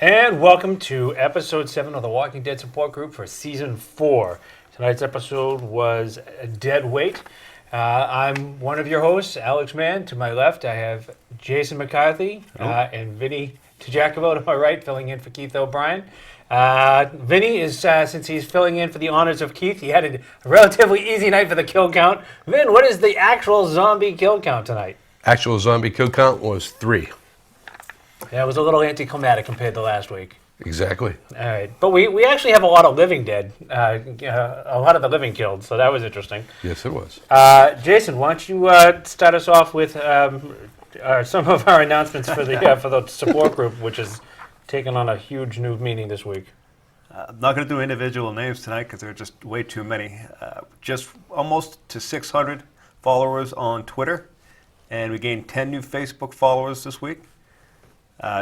And welcome to episode 7 of the Walking Dead support group for season 4. Tonight's episode was Dead Weight. I'm one of your hosts, Alex Mann. To my left, I have Jason McCarthy and Vinnie Jacobo to my right, filling in for Keith O'Brien. Vinnie is, since he's filling in for the honors of Keith, he had a relatively easy night for the kill count. Vin, what is the actual zombie kill count tonight? Actual zombie kill count was 3. Yeah, it was a little anticlimactic compared to last week. Exactly. All right. But we actually have a lot of living dead, a lot of the living killed, so that was interesting. Yes, it was. Jason, why don't you start us off with some of our announcements for the support group, which is taking on a huge new meaning this week. I'm not going to do individual names tonight because there are just way too many. Just almost to 600 followers on Twitter, and we gained 10 new Facebook followers this week.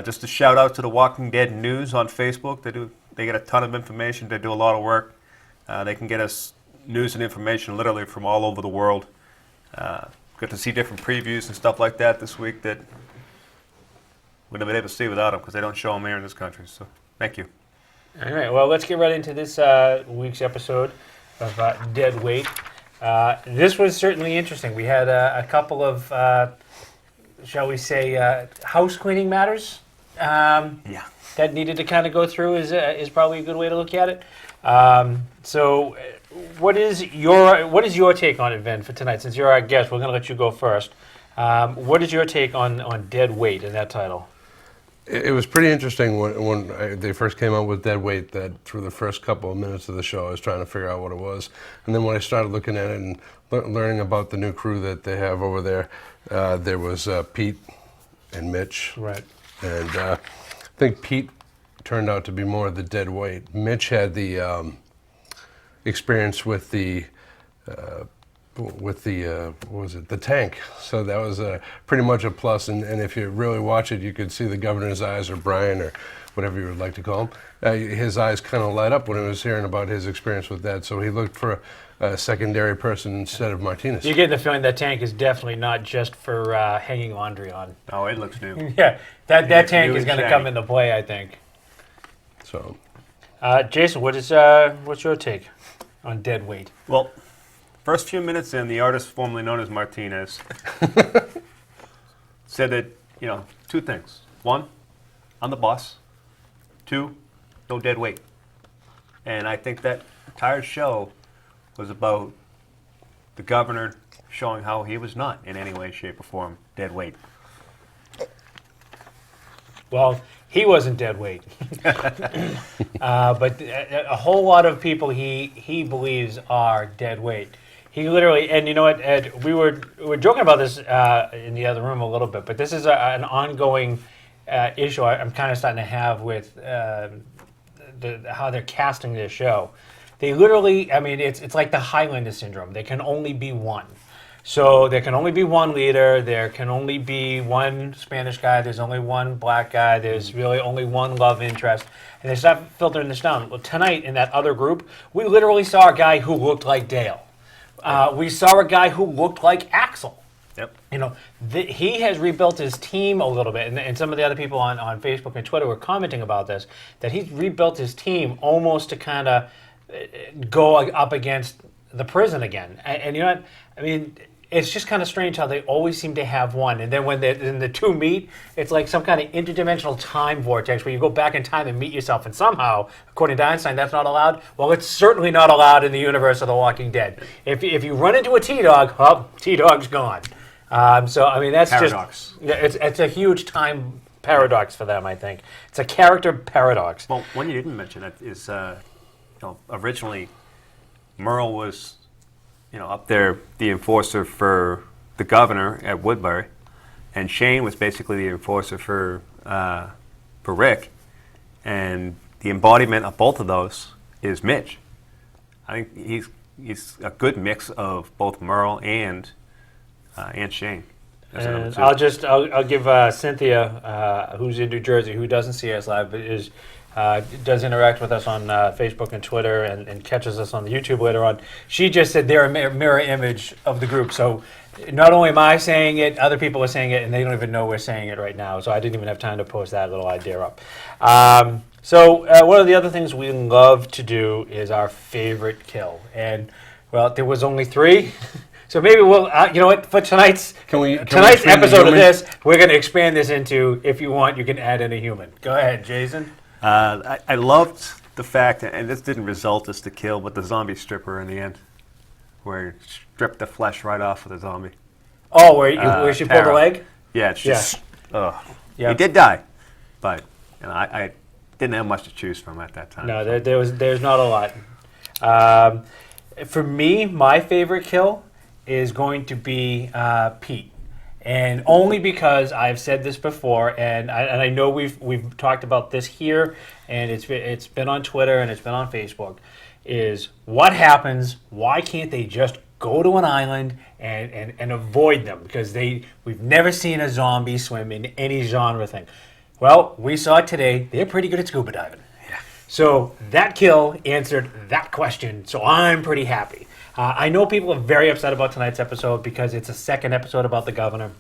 Just a shout out to the Walking Dead News on Facebook. They get a ton of information. They do a lot of work. They can get us news and information literally from all over the world. Got to see different previews and stuff like that this week that wouldn't have been able to see without them because they don't show them here in this country. So thank you. All right. Well, let's get right into this week's episode of Dead Weight. This was certainly interesting. We had a couple of shall we say, house cleaning matters that needed to kind of go through is probably a good way to look at it. So what is your take on it, Vin, for tonight? Since you're our guest, we're going to let you go first. What is your take on Dead Weight in that title? It was pretty interesting when they first came out with Dead Weight, that through the first couple of minutes of the show I was trying to figure out what it was. And then when I started looking at it and learning about the new crew that they have over there, there was Pete and Mitch. Right. And I think Pete turned out to be more of the dead weight. Mitch had the experience with the what was it? The tank. So that was pretty much a plus. And if you really watch it, you could see the governor's eyes, or Brian, or whatever you would like to call him. His eyes kind of light up when he was hearing about his experience with that. So he looked for a secondary person instead of Martinez. You're getting the feeling that tank is definitely not just for hanging laundry on. Oh, it looks new. Yeah, that tank is going to come into play, I think. So, Jason, what's your take on Dead Weight? Well, first few minutes in, the artist formerly known as Martinez said that, two things. 1, on the bus. 2, no dead weight. And I think that entire show was about the governor showing how he was not in any way, shape, or form dead weight. Well, he wasn't dead weight. But a whole lot of people he believes are dead weight. He literally, and you know what, Ed, we were joking about this in the other room a little bit, but this is an ongoing issue I'm kind of starting to have with how they're casting this show. They literally, I mean, it's like the Highlander syndrome. There can only be one. So there can only be one leader. There can only be one Spanish guy. There's only one black guy. There's really only one love interest. And they start filtering this down. Well, tonight in that other group, we literally saw a guy who looked like Dale. We saw a guy who looked like Axel. Yep. He has rebuilt his team a little bit, and some of the other people on Facebook and Twitter were commenting about this, that he's rebuilt his team almost to kind of go up against the prison again. And you know what? I mean, it's just kind of strange how they always seem to have one, and then when the two meet, it's like some kind of interdimensional time vortex where you go back in time and meet yourself, and somehow, according to Einstein, that's not allowed. Well, it's certainly not allowed in the universe of The Walking Dead. If you run into a T-Dog, T-Dog's gone. So, I mean, that's paradox. It's a huge time paradox for them, I think. It's a character paradox. Well, one you didn't mention is, originally Merle was, up there the enforcer for the governor at Woodbury, and Shane was basically the enforcer for Rick, and the embodiment of both of those is Mitch. I think he's a good mix of both Merle and Shane. And I'll give Cynthia, who's in New Jersey, who doesn't see us live, but is does interact with us on Facebook and Twitter and catches us on the YouTube later on. She just said they're a mirror image of the group. So not only am I saying it, other people are saying it, and they don't even know we're saying it right now. So I didn't even have time to post that little idea up. One of the other things we love to do is our favorite kill. And, well, there was only 3. So maybe we'll, you know what, for tonight's episode of this, we're going to expand this into, if you want, you can add in a human. Go ahead, Jason. I loved the fact, and this didn't result as the kill, but the zombie stripper in the end, where he stripped the flesh right off of the zombie. Oh, where she pulled the leg? Yeah, it's just, Yep. He did die, but I didn't have much to choose from at that time. No, there's not a lot. For me, my favorite kill is going to be Pete, and only because I've said this before, and I know we've talked about this here, and it's been on Twitter and it's been on Facebook. Is what happens? Why can't they just go to an island and avoid them? Because we've never seen a zombie swim in any genre thing. Well, we saw it today. They're pretty good at scuba diving. Yeah. So that kill answered that question. So I'm pretty happy. I know people are very upset about tonight's episode because it's a second episode about the governor.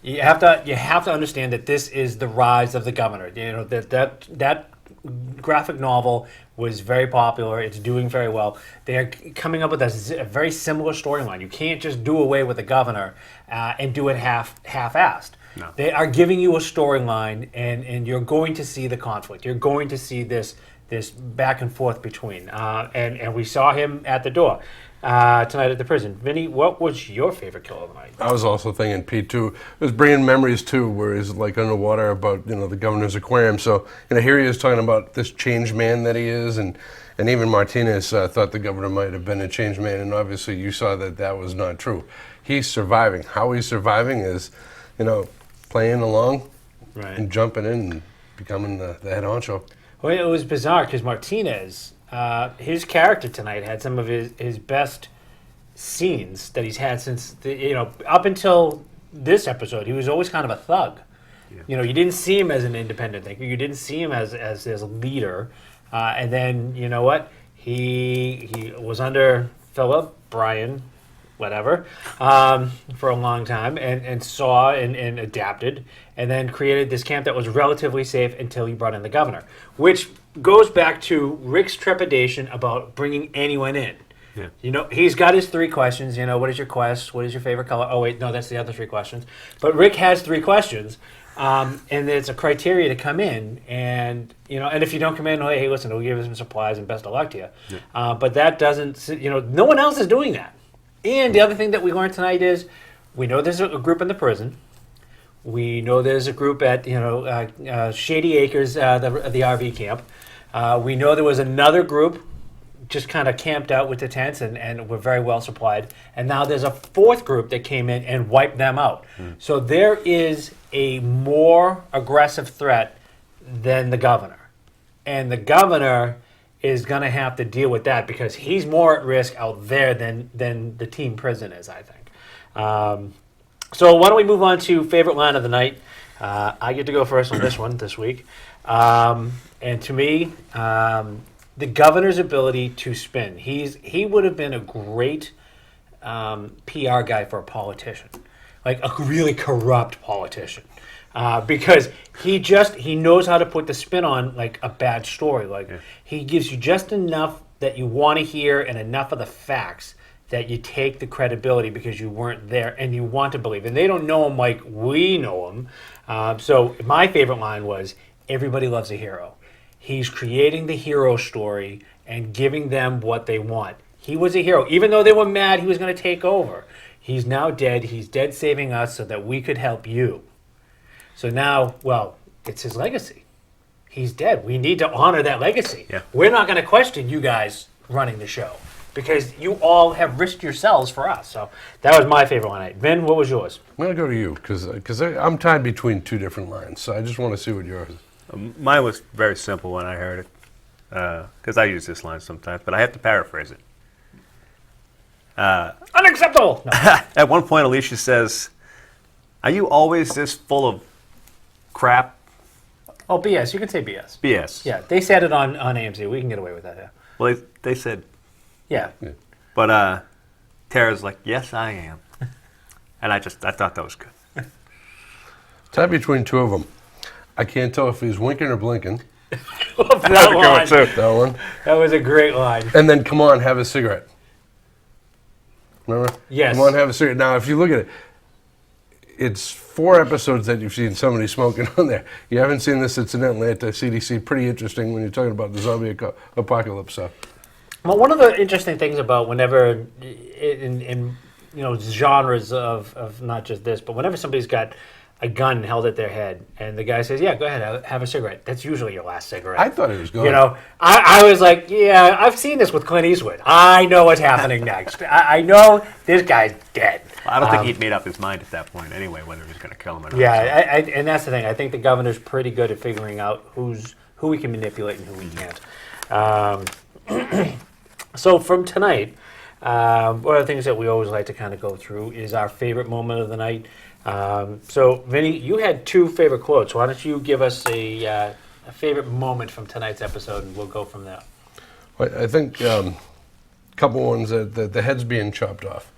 You have to understand that this is the rise of the governor. You know that graphic novel was very popular. It's doing very well. They are coming up with a very similar storyline. You can't just do away with the governor and do it half-assed. No. They are giving you a storyline, and you're going to see the conflict. You're going to see this back and forth between. And we saw him at the door tonight at the prison. Vinny, what was your favorite kill of the night? I was also thinking Pete too. It was bringing memories too, where he's like underwater about the governor's aquarium. So here he is talking about this changed man that he is, and even Martinez thought the governor might have been a changed man, and obviously you saw that was not true. He's surviving. How he's surviving is, playing along, Right. and jumping in and becoming the head honcho. Well, it was bizarre because Martinez, his character tonight had some of his best scenes that he's had since up until this episode. He was always kind of a thug. Yeah. You didn't see him as an independent thinker. You didn't see him as a leader. And then you know what? He was under Philip, Brian, whatever, for a long time, and saw and adapted, and then created this camp that was relatively safe until he brought in the governor, which goes back to Rick's trepidation about bringing anyone in. Yeah. He's got his 3 questions. What is your quest? What is your favorite color? Oh, wait, no, that's the other 3 questions. But Rick has 3 questions, and it's a criteria to come in. And, and if you don't come in, hey, listen, we'll give you some supplies and best of luck to you. Yeah. But that doesn't, no one else is doing that. And the other thing that we learned tonight is we know there's a group in the prison. We know there's a group at Shady Acres, the RV camp. We know there was another group just kind of camped out with the tents and were very well supplied. And now there's a 4th group that came in and wiped them out. So there is a more aggressive threat than the governor. And the governor is going to have to deal with that because he's more at risk out there than the team prison is, I think. So why don't we move on to favorite line of the night? I get to go first on this one this week. And to me, the governor's ability to spin. He would have been a great PR guy for a politician, like a really corrupt politician. Because he knows how to put the spin on like a bad story. He gives you just enough that you want to hear and enough of the facts that you take the credibility because you weren't there and you want to believe. And they don't know him like we know him. So my favorite line was, everybody loves a hero. He's creating the hero story and giving them what they want. He was a hero. Even though they were mad he was going to take over, he's now dead. He's dead saving us so that we could help you. So now, well, it's his legacy. He's dead. We need to honor that legacy. Yeah. We're not going to question you guys running the show because you all have risked yourselves for us. So that was my favorite one. Vin, what was yours? I'm going to go to you because I'm tied between 2 different lines. So I just want to see what yours is. Mine was very simple when I heard it, because I use this line sometimes, but I have to paraphrase it. Unacceptable! No. At one point, Alicia says, "Are you always this full of crap Oh, BS. You can say BS. BS. Yeah, they said it on AMC. We can get away with that. Yeah. Well, they said, Yeah. but Tara's like, yes, I am. And I thought that was good. Tie between two of them. I can't tell if he's winking or blinking. Love that That's a good one, line. too. That one. That was a great line. And then, come on, have a cigarette. Remember? Yes. Come on, have a cigarette. Now, if you look at it, it's 4 episodes that you've seen somebody smoking on there. You haven't seen this incidentally at the CDC. Pretty interesting when you're talking about the zombie apocalypse stuff. Well, one of the interesting things about whenever in genres of not just this, but whenever somebody's got a gun held at their head and the guy says, "Yeah, go ahead, have a cigarette," that's usually your last cigarette. I thought it was going. You know, I was like, yeah, I've seen this with Clint Eastwood. I know what's happening next. I know this guy's dead. I don't think he'd made up his mind at that point anyway, whether he was going to kill him or not. Yeah, and that's the thing. I think the governor's pretty good at figuring out who we can manipulate and who we can't. So from tonight, one of the things that we always like to kind of go through is our favorite moment of the night. So, Vinnie, you had 2 favorite quotes. Why don't you give us a favorite moment from tonight's episode, and we'll go from there. I think a couple ones that the head's being chopped off.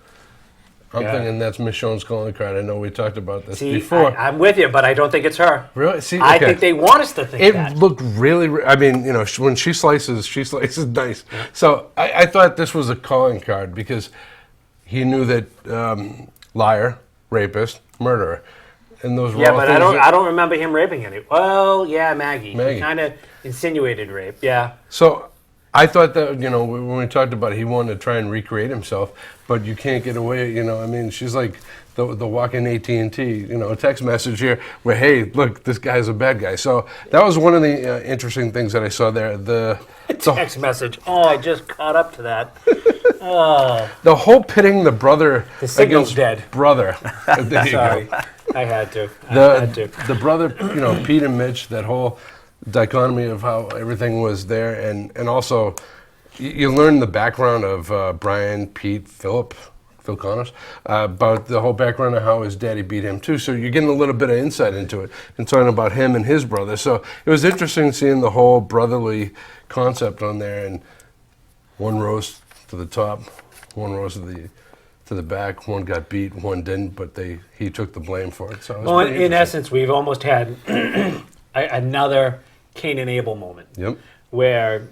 I'm thinking that's Michonne's calling card. I know we talked about this See, before. I'm with you, but I don't think it's her. Really? See, I okay. think they want us to think It that. looked really. I mean, when she slices nice. So I thought this was a calling card because he knew that liar, rapist, murderer, and those. Yeah, were all but things I don't remember him raping any. Well, yeah, Maggie. Maggie. He kind of insinuated rape. Yeah. So I thought that, when we talked about it, he wanted to try and recreate himself, but you can't get away, I mean, she's like the walking AT&T, text message here where, hey, look, this guy's a bad guy. So that was one of the interesting things that I saw there. The Text message. Oh, I just caught up to that. Oh, the whole pitting the brother the signal's against dead. brother. There you Sorry, go. I had to. I had to. The brother, Pete and Mitch, that whole dichotomy of how everything was there, and also you learn the background of Brian, Pete, Phil Connors, about the whole background of how his daddy beat him too. So you're getting a little bit of insight into it and talking about him and his brother. So it was interesting seeing the whole brotherly concept on there, and one rose to the top, one rose to the back, one got beat, one didn't, but he took the blame for it. So it was Well, pretty in interesting. essence, we've almost had another Cain and Abel moment. Yep. Where,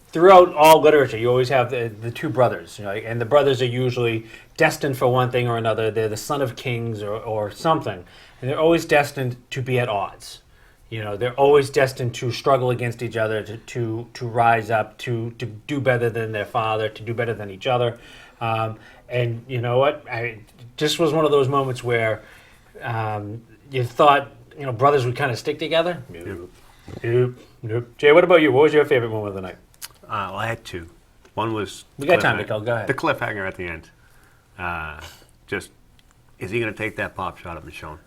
throughout all literature, you always have the 2 brothers, and the brothers are usually destined for one thing or another. They're the son of kings or something, and they're always destined to be at odds. They're always destined to struggle against each other, to rise up, to do better than their father, to do better than each other. And you know what? This was one of those moments where you thought, brothers would kind of stick together. Nope. Jay, what about you? What was your favorite moment of the night? Well, I had 2. One was... We got time, Nicole. Go ahead. The cliffhanger at the end. Just, is he going to take that pop shot at Michonne?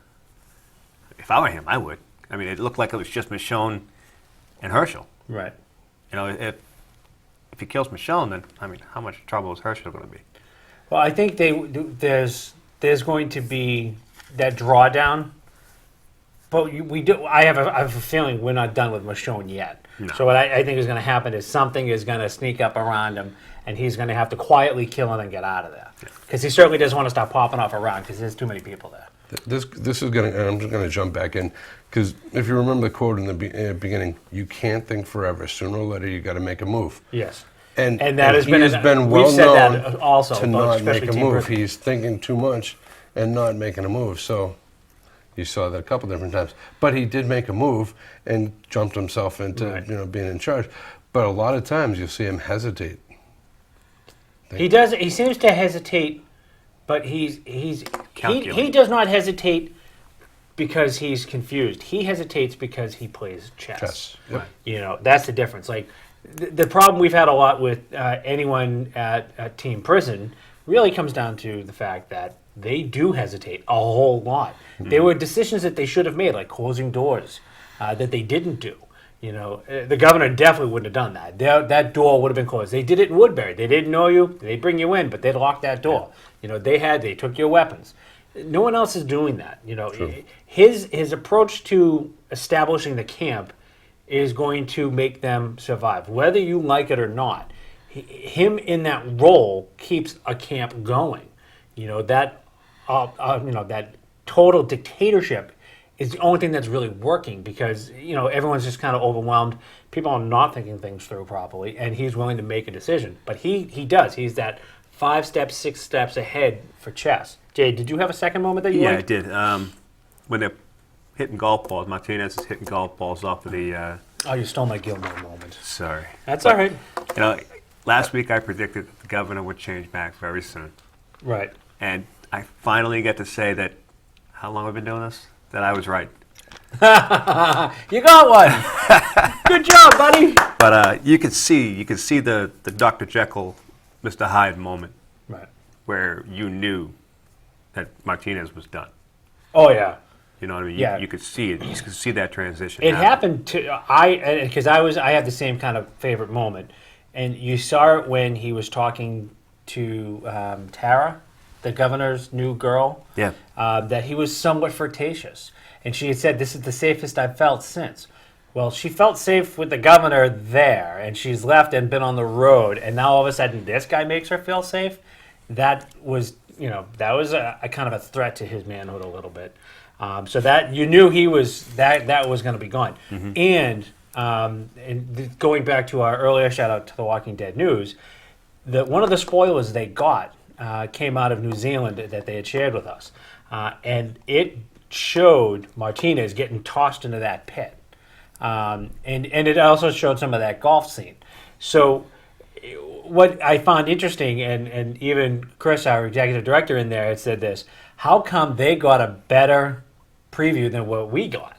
If I were him, I would. I mean, it looked like it was just Michonne and Herschel. Right. If he kills Michonne, then, I mean, how much trouble is Herschel going to be? Well, I think there's going to be that drawdown, but I have a feeling we're not done with Michonne yet. No. So what I think is going to happen is something is going to sneak up around him, and he's going to have to quietly kill him and get out of there. Because he certainly doesn't want to start popping off around because there's too many people there. This is going to, and I'm just going to jump back in, because if you remember the quote in the beginning, you can't think forever. Sooner or later, you got to make a move. Yes. And that has he been has been we've well said known that also to about not make especially a Team move. Britain. He's thinking too much and not making a move. So you saw that a couple different times. But he did make a move and jumped himself into being in charge. But a lot of times you'll see him hesitate. He does. He seems to hesitate, but he does not hesitate because he's confused. He hesitates because he plays chess. Yep. That's the difference. Like the problem we've had a lot with anyone at Team Prison really comes down to the fact that they do hesitate a whole lot. Mm-hmm. There were decisions that they should have made, like closing doors, that they didn't do. The governor definitely wouldn't have done that. That door would have been closed. They did it in Woodbury. They didn't know you. They'd bring you in, but they'd lock that door. They took your weapons. No one else is doing that. You know, True. his approach to establishing the camp is going to make them survive, whether you like it or not. Him in that role keeps a camp going. You know that, that total dictatorship is the only thing that's really working because everyone's just kind of overwhelmed. People are not thinking things through properly, and he's willing to make a decision. But he does. He's that 5 steps, 6 steps ahead for chess. Jay, did you have a second moment that you Yeah, I liked? did. When they're hitting golf balls, Martinez is hitting golf balls off of the. Oh, you stole my Gilmore moment. Sorry. That's all right. Last week I predicted that the governor would change back very soon. Right. And I finally get to say that, how long have I been doing this? That I was right. You got one. Good job, buddy. But you could see the Dr. Jekyll, Mr. Hyde moment Right. where you knew that Martinez was done. Oh yeah. You know what I mean? Yeah. You could see it. You could see that transition. It happen. happened to because I had the same kind of favorite moment, and you saw it when he was talking to Tara, the governor's new girl. Yeah. That he was somewhat flirtatious, and she had said, "This is the safest I've felt since." Well, she felt safe with the governor there, and she's left and been on the road, and now all of a sudden this guy makes her feel safe. That was a kind of a threat to his manhood a little bit. So that you knew he was that was going to be gone. And going back to our earlier shout out to the Walking Dead news, that one of the spoilers they got came out of New Zealand that they had shared with us, and it showed Martinez getting tossed into that pit, and it also showed some of that golf scene. So what I found interesting, and even Chris, our executive director in there, had said this: how come they got a better preview than what we got?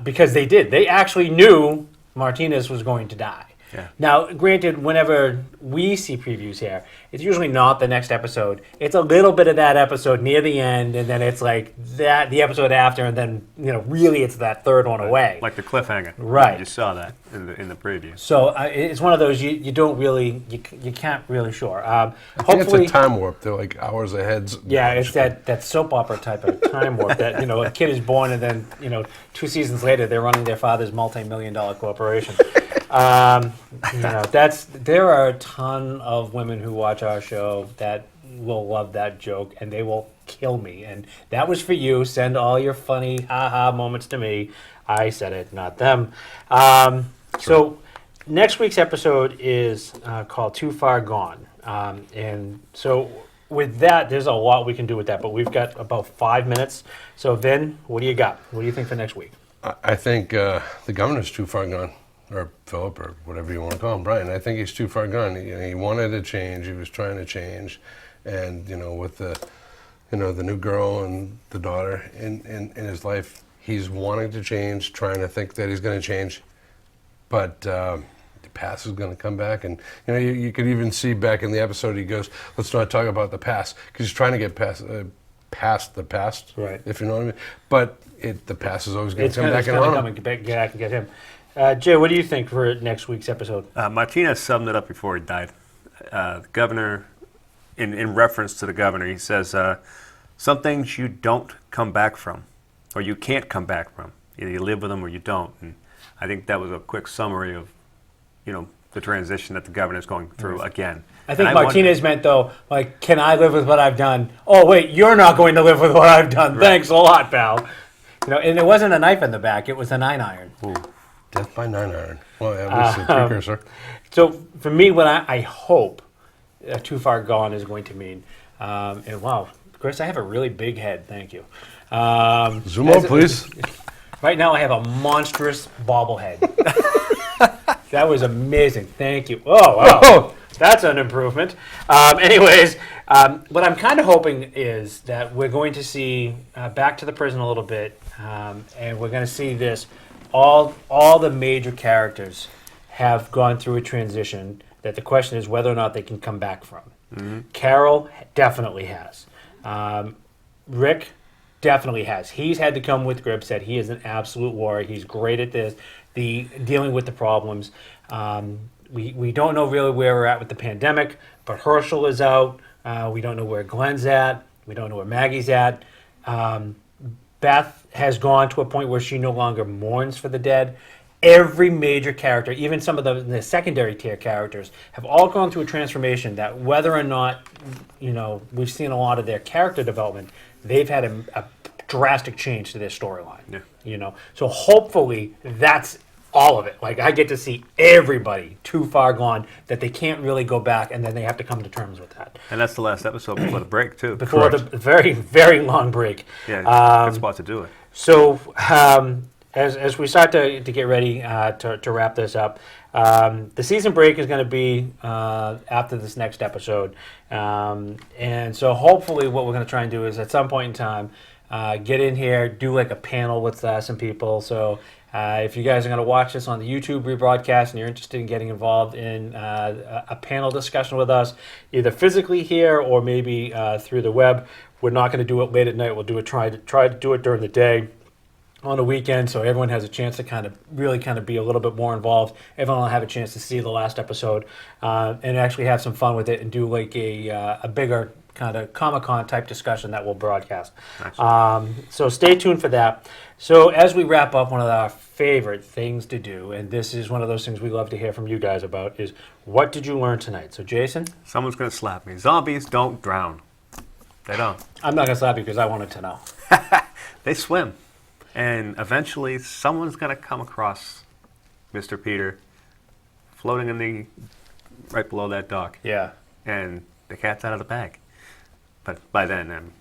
Because they did. They actually knew Martinez was going to die. Yeah. Now, granted, whenever we see previews here, it's usually not the next episode. It's a little bit of that episode near the end, and then it's like the episode after, and then really it's that third one away. Like the cliffhanger. Right. You saw that in the preview. So it's one of those you don't really you can't really sure. I think Hopefully, it's a time warp. They're like hours ahead. yeah, it's that soap opera type of time warp that a kid is born and then 2 seasons later they're running their father's multi-million-dollar corporation. There are a ton of women who watch our show that will love that joke and they will kill me. And that was for you. Send all your funny ha-ha moments to me. I said it, not them. So next week's episode is called Too Far Gone. And so with that, there's a lot we can do with that, but we've got about 5 minutes. So Vin, what do you got? What do you think for next week? I think the governor's too far gone, or Philip, or whatever you want to call him, Brian. I think he's too far gone. He wanted to change. He was trying to change, and with the new girl and the daughter in his life, he's wanting to change, trying to think that he's going to change, but the past is going to come back. And you could even see back in the episode, he goes, "Let's not talk about the past," because he's trying to get past the past, Right. if you know what I mean. But the past is always going It's to come going back to and haunt come him. back and get him. Jay, what do you think for next week's episode? Martinez summed it up before he died. The governor, in reference to the governor, he says, some things you don't come back from, or you can't come back from. Either you live with them or you don't. And I think that was a quick summary of, the transition that the governor's going through again. I think And Martinez meant, though, like, can I live with what I've done? Oh, wait, you're not going to live with what I've done. Right. Thanks a lot, pal. And it wasn't a knife in the back. It was a 9-iron. Death by 9-iron. Well, at least a precursor. So for me, what I hope Too Far Gone is going to mean, and wow, Chris, I have a really big head. Thank you. Zoom out, please. Right now, I have a monstrous bobblehead. That was amazing. Thank you. Oh, wow. Oh. That's an improvement. Anyways, what I'm kind of hoping is that we're going to see back to the prison a little bit, and we're going to see this. All the major characters have gone through a transition that the question is whether or not they can come back from. Mm-hmm. Carol definitely has. Rick definitely has. He's had to come with grips that he is an absolute warrior. He's great at this, dealing with the problems. We don't know really where we're at with the pandemic, but Herschel is out. We don't know where Glenn's at. We don't know where Maggie's at. Beth has gone to a point where she no longer mourns for the dead. Every major character, even some of the secondary tier characters, have all gone through a transformation that whether or not, we've seen a lot of their character development, they've had a drastic change to their storyline. Yeah. So hopefully that's all of it. Like, I get to see everybody too far gone that they can't really go back, and then they have to come to terms with that. And that's the last episode before the break, too. Before the very, very long break. Yeah, good spot to do it. So as we start to get ready to wrap this up, the season break is going to be after this next episode. And so hopefully what we're going to try and do is at some point in time, get in here, do like a panel with some people. So if you guys are going to watch this on the YouTube rebroadcast and you're interested in getting involved in a panel discussion with us, either physically here or maybe through the web, we're not going to do it late at night. We'll try to do it during the day on the weekend, so everyone has a chance to kind of be a little bit more involved. Everyone will have a chance to see the last episode and actually have some fun with it and do like a bigger kind of Comic-Con type discussion that we'll broadcast. Nice. So stay tuned for that. So as we wrap up, one of our favorite things to do, and this is one of those things we love to hear from you guys about, is what did you learn tonight? So Jason? Someone's going to slap me. Zombies don't drown. They don't. I'm not going to slap you because I wanted to know. They swim. And eventually someone's going to come across Mr. Peter floating right below that dock. Yeah. And the cat's out of the bag. But by then,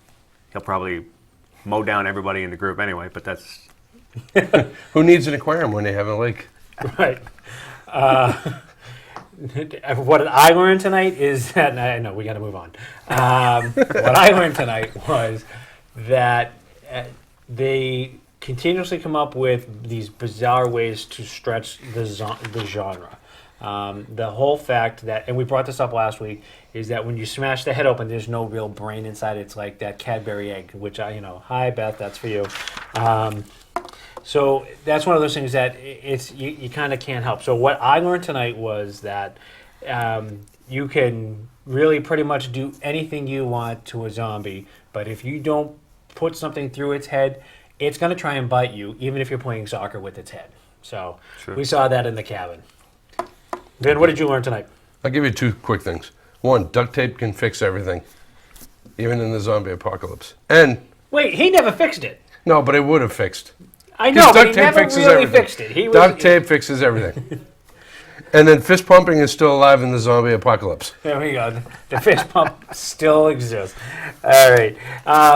he'll probably mow down everybody in the group anyway, but that's... Who needs an aquarium when they have a lake? Right. What I learned tonight is that... I know, we got to move on. What I learned tonight was that they continuously come up with these bizarre ways to stretch the genre. The whole fact that, and we brought this up last week, is that when you smash the head open, there's no real brain inside. It's like that Cadbury egg, which hi Beth, that's for you. So that's one of those things that you kind of can't help. So what I learned tonight was that you can really pretty much do anything you want to a zombie, but if you don't put something through its head, it's going to try and bite you, even if you're playing soccer with its head. So we saw that in the cabin. Vin, what did you learn tonight? I'll give you two quick things. One, duct tape can fix everything, even in the zombie apocalypse. And wait, he never fixed it. no, but it would have fixed. I know, but he duct tape never fixes really everything. fixed it. Duct tape fixes everything. And then fist pumping is still alive in the zombie apocalypse. There we go. The fist pump still exists. All right,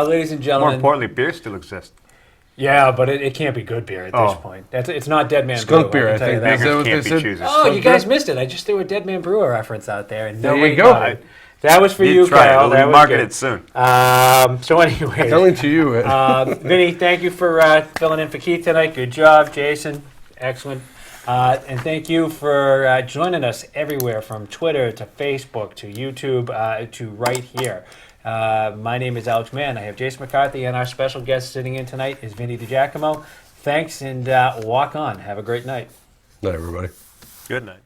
ladies and More gentlemen. importantly, beer still exists. Yeah, but it can't be good beer at this point. It's not Dead Man Skunk Brew, beer, I I can tell you think. that. Is that what Beggars they can't be said? choosers. Oh, you Skunk guys beer? missed it. I just threw a Dead Man Brewer reference out there, and There nobody you go. got it. That was for you, Try it. Kyle. It'll That be was marketed good. soon. So anyway, Telling to you. Vinny, thank you for filling in for Keith tonight. Good job, Jason. Excellent. And thank you for joining us everywhere from Twitter to Facebook to YouTube to right here. My name is Alex Mann. I have Jason McCarthy, and our special guest sitting in tonight is Vinny DiGiacomo. Thanks, and walk on. Have a great night. Night, everybody. Good night.